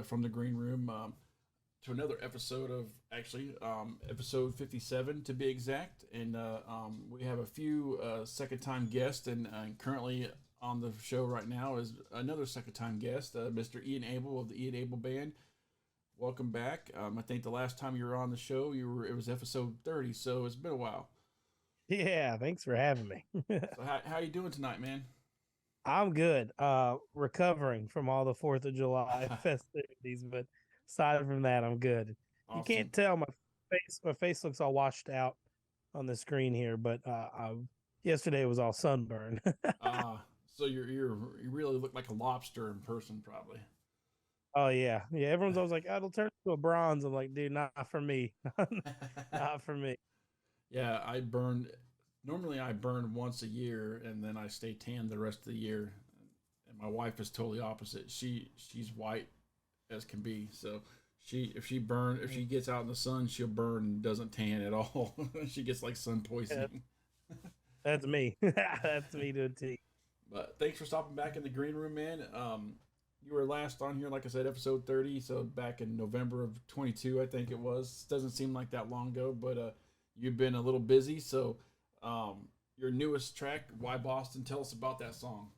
From the green room to another episode of episode 57 to be exact, and we have a few second-time guests, and currently on the show right now is another second-time guest, Mr. Ian Abel of the Ian Abel Band. Welcome back. I think the last time you were on the show, it was episode 30, so it's been a while. Yeah, thanks for having me. So how you doing tonight, man? I'm good. Recovering from all the 4th of July festivities, but aside from that, I'm good. Awesome. You can't tell my face looks all washed out on the screen here, but yesterday was all sunburned. So you really look like a lobster in person, probably. Oh yeah. Everyone's always like, it'll turn to a bronze. I'm like, dude, not for me. Not for me. Yeah, Normally I burn once a year, and then I stay tan the rest of the year. And my wife is totally opposite. She's white as can be. So if she gets out in the sun, she'll burn and doesn't tan at all. She gets like sun poisoning. That's me. That's me to a T. But thanks for stopping back in the green room, man. You were last on here, like I said, episode 30. So back in November of 22, I think it was. Doesn't seem like that long ago, but you've been a little busy. So your newest track, Why Boston? Tell us about that song.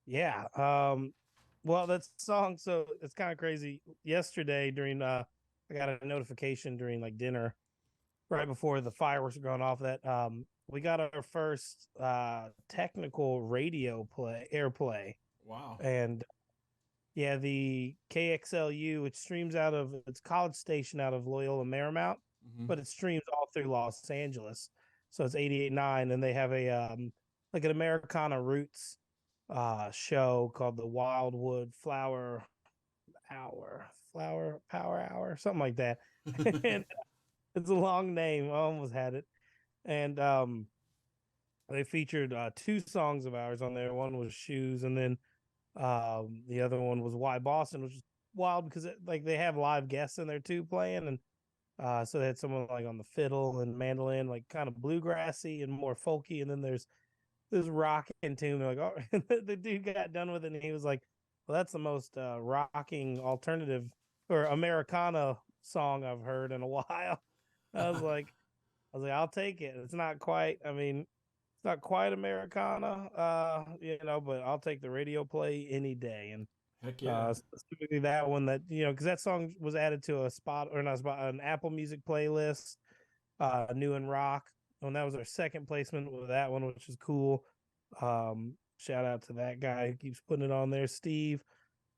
Yeah. Well, that song, so it's kind of crazy. Yesterday during I got a notification during like dinner right before the fireworks were going off that we got our first technical radio airplay. Wow. And yeah, the KXLU, which streams out of its college station out of Loyola Marymount, but it streams all through Los Angeles. So it's 88.9, and they have a like an Americana Roots show called the Wildwood Flower Power Hour, something like that. And it's a long name. I almost had it. And they featured 2 songs of ours on there. One was Shoes, and then the other one was Why Boston, which is wild because they have live guests in there too playing, and so they had someone like on the fiddle and mandolin, like kind of bluegrassy and more folky, and then there's this rocking tune. They're like, oh, the dude got done with it, and he was like, well, that's the most rocking alternative or Americana song I've heard in a while. I was like, I'll take it. It's not quite Americana, but I'll take the radio play any day. And heck yeah. Specifically that one that, because that song was added to an Apple Music playlist, New and Rock. And that was our second placement with that one, which is cool. Shout out to that guy who keeps putting it on there, Steve.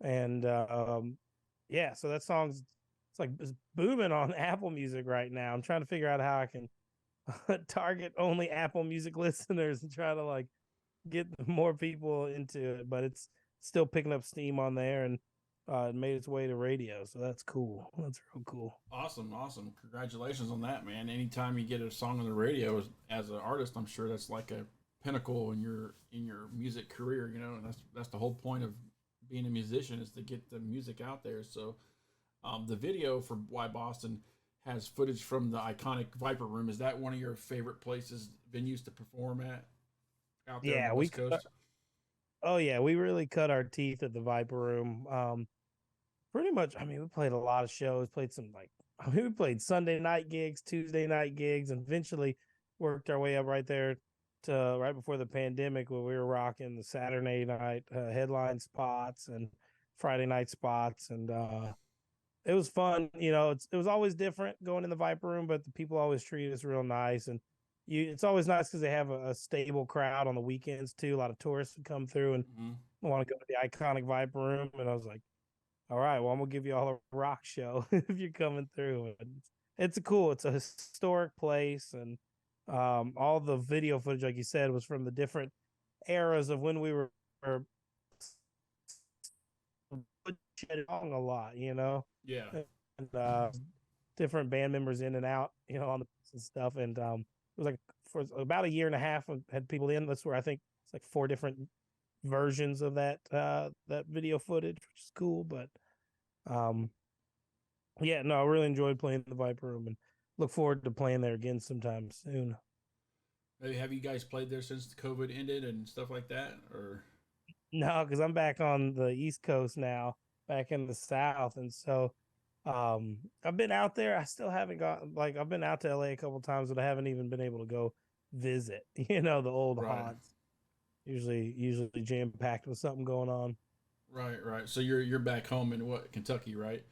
And so that song's it's booming on Apple Music right now. I'm trying to figure out how I can target only Apple Music listeners and try to get more people into it, but it's still picking up steam on there, and it made its way to radio, so that's cool. That's real cool. Awesome. Congratulations on that, man. Anytime you get a song on the radio as an artist, I'm sure that's like a pinnacle in your music career. You know, and that's the whole point of being a musician is to get the music out there. So the video for Why Boston has footage from the iconic Viper Room. Is that one of your favorite places, venues to perform at out there on the Yeah, West Coast? oh yeah, we really cut our teeth at the Viper Room. Pretty much, I mean, we played a lot of shows, played some like, I mean, we played Sunday night gigs, Tuesday night gigs, and eventually worked our way up right there to right before the pandemic where we were rocking the Saturday night headline spots and Friday night spots. And it was fun. You know, it was always different going in the Viper Room, but the people always treat us real nice. And it's always nice because they have a stable crowd on the weekends too. A lot of tourists would come through and Mm-hmm. want to go to the iconic Viper Room. And I was like, all right, well, I'm gonna give you all a rock show if you're coming through. And it's a historic place, and all the video footage, like you said, was from the different eras of when we were along a lot, you know, Yeah. and different band members in and out, you know, on the and stuff. And it was like for about a year and a half, we had people in. That's where I think it's like 4 different versions of that video footage, which is cool. But um, yeah, no, I really enjoyed playing the Viper Room and look forward to playing there again sometime soon. Have you guys played there since the COVID ended and stuff like that, or? No, because I'm back on the East Coast now, back in the South, and so I've been out there. I still haven't got like I've been out to LA a couple times, but I haven't even been able to go visit. You know, the old Right. haunts. Usually jam packed with something going on. Right, right. So you're back home in what, Kentucky, right?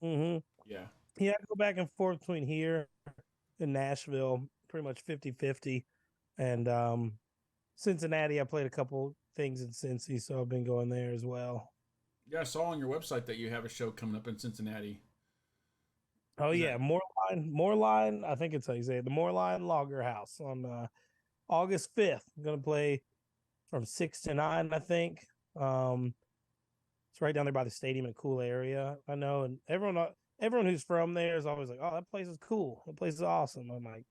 Mm-hmm. Yeah. Yeah, I go back and forth between here and Nashville, pretty much 50-50. And Cincinnati, I played a couple things in Cincy, so I've been going there as well. Yeah, I saw on your website that you have a show coming up in Cincinnati. Oh Is that yeah, Moreline. I think it's how you say it. The Moreline Logger House on August 5th. I'm gonna play from 6 to 9, I think. Um, it's right down there by the stadium in a cool area. I know, and everyone who's from there is always like, "Oh, that place is cool. That place is awesome." I'm like,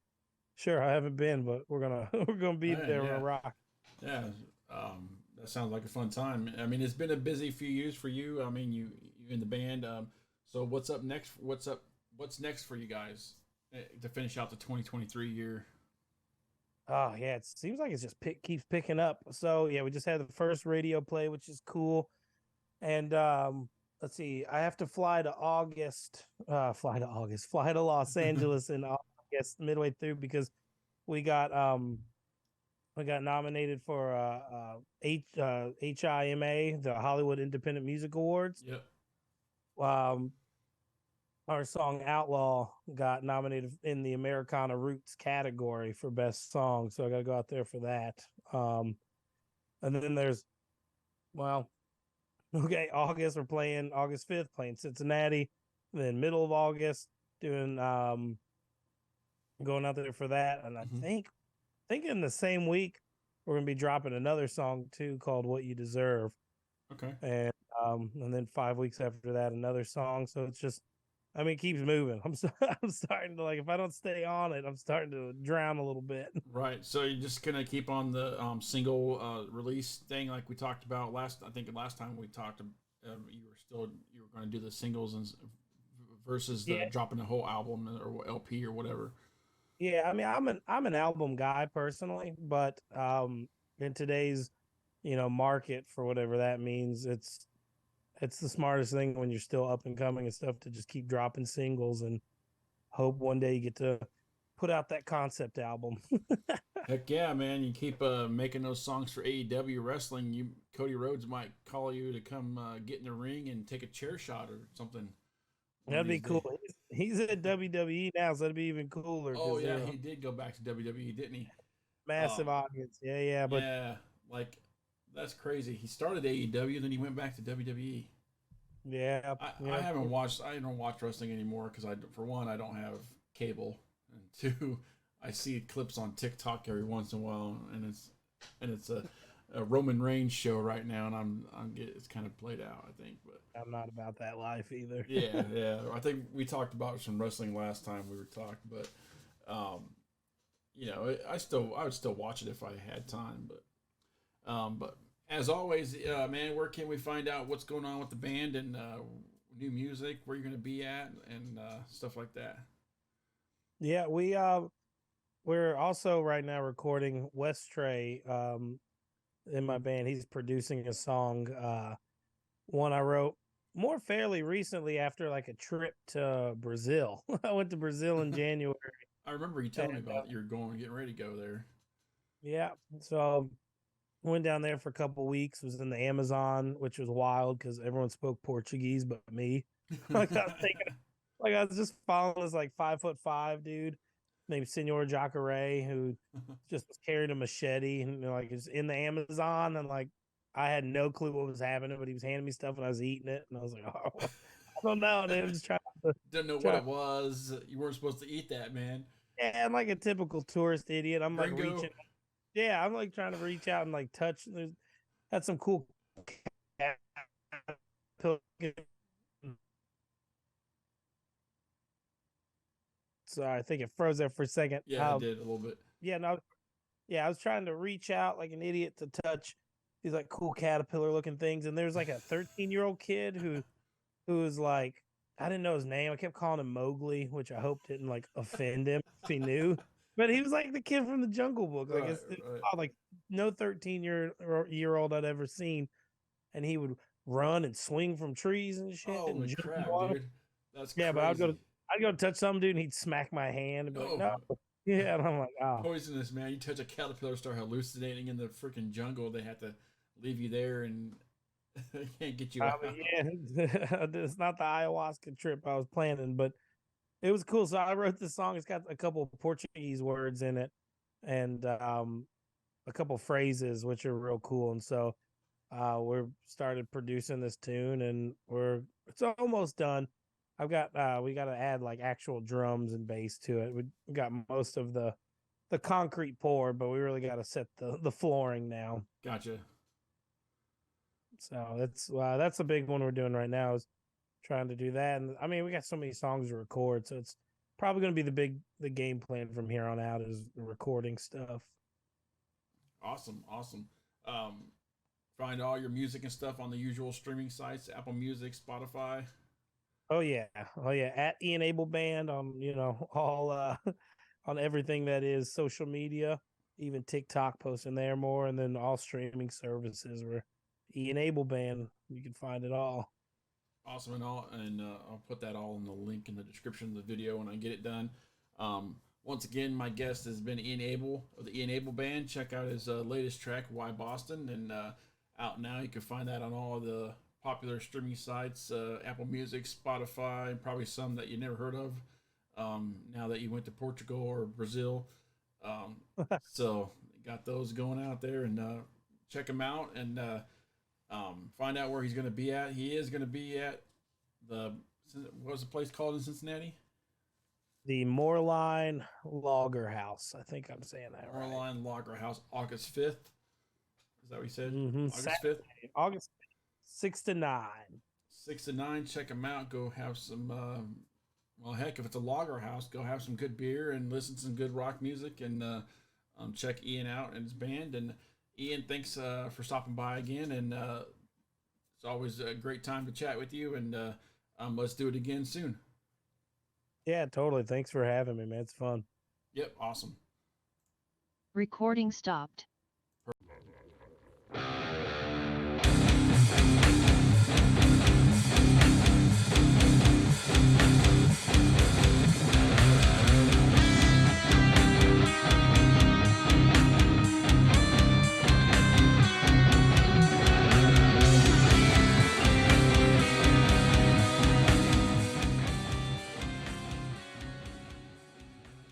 "Sure, I haven't been, but we're gonna we're gonna be man? there. We're Yeah, gonna rock." yeah. That sounds like a fun time. I mean, it's been a busy few years for you. I mean, you in the band. So what's up next? What's next for you guys to finish out the 2023 year? Oh yeah, it seems like it's just keeps picking up. So yeah, we just had the first radio play, which is cool. And let's see, I have to fly to Los Angeles in August, midway through, because we got um we got nominated for HIMA, the Hollywood Independent Music Awards. Yep. Um, our song Outlaw got nominated in the Americana Roots category for best song, so I got to go out there for that. And then there's well, okay, August we're playing August 5th, playing Cincinnati. And then middle of August doing going out there for that, and I Hmm. think in the same week we're gonna be dropping another song too called "What You Deserve," Okay. and then 5 weeks after that another song. So it's just, I mean, it keeps moving. I'm starting to like if I don't stay on it, I'm starting to drown a little bit. Right. So you're just gonna keep on the single release thing like we talked about last. I think last time we talked, you were going to do the singles and versus the Yeah, dropping the whole album or LP or whatever. yeah. I mean, I'm an album guy personally, but in today's market for whatever that means, it's the smartest thing when you're still up and coming and stuff to just keep dropping singles and hope one day you get to put out that concept album. Heck yeah, man! You keep making those songs for AEW wrestling. Cody Rhodes might call you to come get in the ring and take a chair shot or something one of That'd be these days. cool. He's at WWE now, so that'd be even cooler Oh because yeah, they're a he did go back to WWE, didn't he? massive Um, audience. Yeah, yeah. But yeah, like that's crazy. He started AEW, then he went back to WWE. yeah, I yeah, haven't watched. I don't watch wrestling anymore because for one, I don't have cable, and two, I see clips on TikTok every once in a while, and it's a Roman Reigns show right now, and it's kind of played out, I think, but I'm not about that life either. yeah, yeah. I think we talked about some wrestling last time we were talking, but um, you know, I would still watch it if I had time. But as always, man, where can we find out what's going on with the band and new music, where you're going to be at, and stuff like that? Yeah, we're also right now recording West Trey in my band. He's producing a song, one I wrote more fairly recently after like a trip to Brazil. I went to Brazil in January. I remember you And telling me about you're going, getting ready to go there. yeah, so went down there for a couple weeks, was in the Amazon, which was wild because everyone spoke Portuguese but me. Like I was thinking, like I was just following this like 5'5" dude named Senor Jacare who just was carrying a machete and like is in the Amazon, and like I had no clue what was happening, but he was handing me stuff and I was eating it and I was like, oh, I don't know, dude. I'm just Didn't know what trying it was. You weren't supposed to eat that, man. yeah, I'm like a typical tourist idiot. I'm like Gringo. reaching, yeah, I'm like trying to reach out and like touch. There's had some cool sorry, I think it froze there for a second. Yeah, I did a little bit. Yeah, no, yeah, I was trying to reach out like an idiot to touch these like cool caterpillar looking things, and there's like a 13-year-old kid who was like, I didn't know his name. I kept calling him Mowgli, which I hope didn't like offend him if he knew. But he was like the kid from the Jungle Book. Like Right, it's right. like no 13-year old I'd ever seen, and he would run and swing from trees and shit and Holy jump in crap, water. dude. That's Yeah, but crazy. I'd go to touch some dude and he'd smack my hand and be like, Oh, no. Yeah, and I'm like, oh. poisonous, man. You touch a caterpillar, start hallucinating in the freaking jungle. They have to leave you there and they can't get you I mean, out. yeah, it's not the ayahuasca trip I was planning, but it was cool. So I wrote this song. It's got a couple of Portuguese words in it and a couple phrases, which are real cool. And so we're started producing this tune and it's almost done. I've got we got to add like actual drums and bass to it. We got most of the concrete poured, but we really got to set the flooring now. Gotcha. So that's a big one we're doing right now is trying to do that. And I mean, we got so many songs to record, so it's probably going to be the game plan from here on out is the recording stuff. Awesome, awesome. Um, find all your music and stuff on the usual streaming sites: Apple Music, Spotify. Oh yeah. At Ian Abel Band on all on everything that is social media, even TikTok posting there more, and then all streaming services where Ian Abel Band. You can find it all. Awesome and all, and I'll put that all in the link in the description of the video when I get it done. Once again, my guest has been Ian Abel of the Ian Abel Band. Check out his latest track, "Why Boston," and out now. You can find that on all of the popular streaming sites: Apple Music, Spotify, and probably some that you never heard of. Now that you went to Portugal or Brazil, so got those going out there, and check him out and. Find out where he's going to be at. He is going to be at the what was the place called in Cincinnati? The Moorline Logger House. I think I'm saying that right. Moorline Logger House, August 5th. Is that what he said? August Saturday, 5th? August 6 to 9. 6 to 9. Check him out. Go have some, well, heck, if it's a logger house, go have some good beer and listen to some good rock music and check Ian out and his band. And Ian, thanks for stopping by again. And it's always a great time to chat with you. And let's do it again soon. Yeah, totally. Thanks for having me, man. It's fun. Yep, awesome. Recording stopped.